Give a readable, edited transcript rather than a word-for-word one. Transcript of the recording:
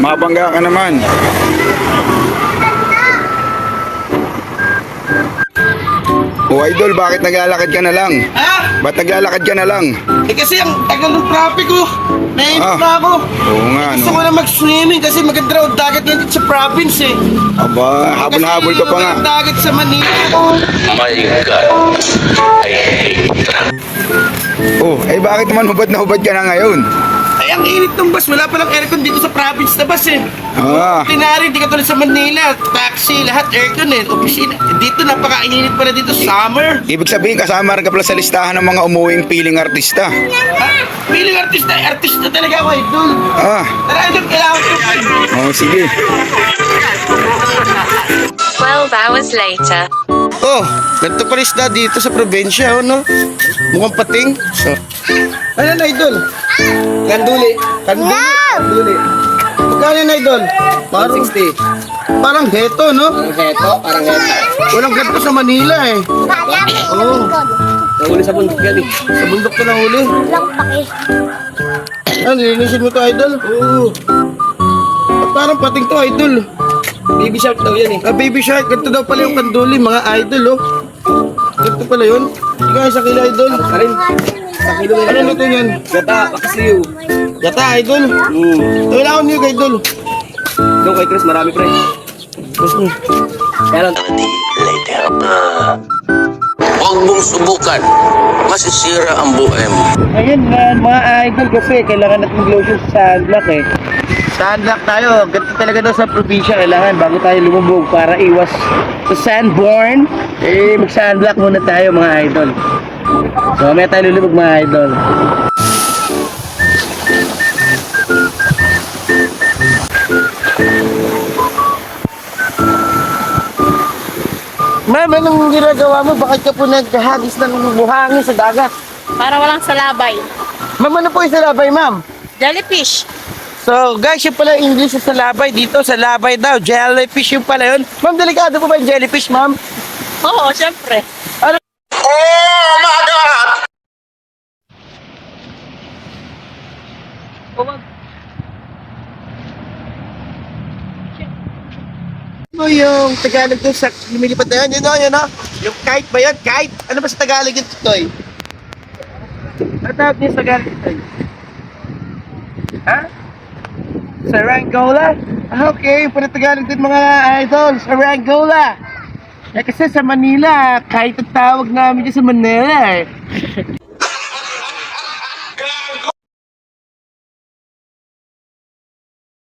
Mabangga ka naman. O idol, bakit naglalakad ka na lang? Ha? Ba't naglalakad ka na lang? Kasi ang tagal ng traffic ko. Naiinip na ako. Oo nga, Gusto ko na mag-swimming kasi maganda raw dagat yan dito sa province eh. Aba, habol-habol ka pa nga. Kasi dagat sa Manila. My God, I hate traffic. Oh, bakit naman hubad na hubad ka na ngayon? Ay, ang init ng bus. Wala palang aircon dito sa province na bus eh. Tinari, di ka tulad sa Manila. Taxi, lahat aircon eh. Opisina. Dito, napaka-init pa na dito. Summer. Ibig sabihin, kasama ka pala sa listahan ng mga umuwing piling artista. Feeling artista. Artista talaga ako, idol. Tara, idol, kailangan ko. Oh, sige. 12 hours later. Oh, ganito pa rin isda dito sa probinsya, oh, no? Mukhang pating. So, ano na, idol? Kanduli. Kanduli. Magkano na, idol? Parang 160. Parang heto, no? Parang heto. Walang ganito sa Manila, eh. Oo. Nahuli sa bundok yan, eh. Sa bundok ko nahuli. Walang pake. Ano, nilinisin mo to, idol? Oo. At parang pating to, idol. Baby shark daw yan, eh. Baby shark. Ganito daw pala yung kanduli, mga idol, oh. Ganito pala yun. Hindi ka sa kila, idol. Karin. Ano nito yan? Gata, pakasiyo. Gata, idol? Wala akong niyog, idol. Doon kay Chris, marami pre. Kaya lang. Later. Huwag mong subukan. Masisira ang buhay mo. Ayun mga idol kasi kailangan natin mag-lotion sa sunblock eh. Sunblock tayo. Ganito talaga daw sa probinsya kailangan bago tayo lumubog para iwas sa sunburn. Mag-sunblock muna tayo mga idol. So may tayo lulubog mga idol. Ma'am, anong ginagawa mo? Bakit ka po naghahagis ng buhangin sa dagat? Para walang salabay. Ma'am, ano po yung salabay, ma'am? Jellyfish. So, guys, yung pala English sa salabay. Dito, salabay daw. Jellyfish yung pala yun. Ma'am, delikado po ba yung jellyfish, ma'am? Oo, syempre. Ano? Oh my God! Ano yung Tagalog doon sa lumilipad na yan? Yun o. Yung kite ba yun? Kite? Ano ba sa Tagalog yun, Toy? Ano tawag niyo sa Tagalog, Toy? Ha? Sarangola? Okay, para Tagalog din mga idol. Sarangola. Kasi sa Manila, kite ang tawag namin dyan sa Manila eh.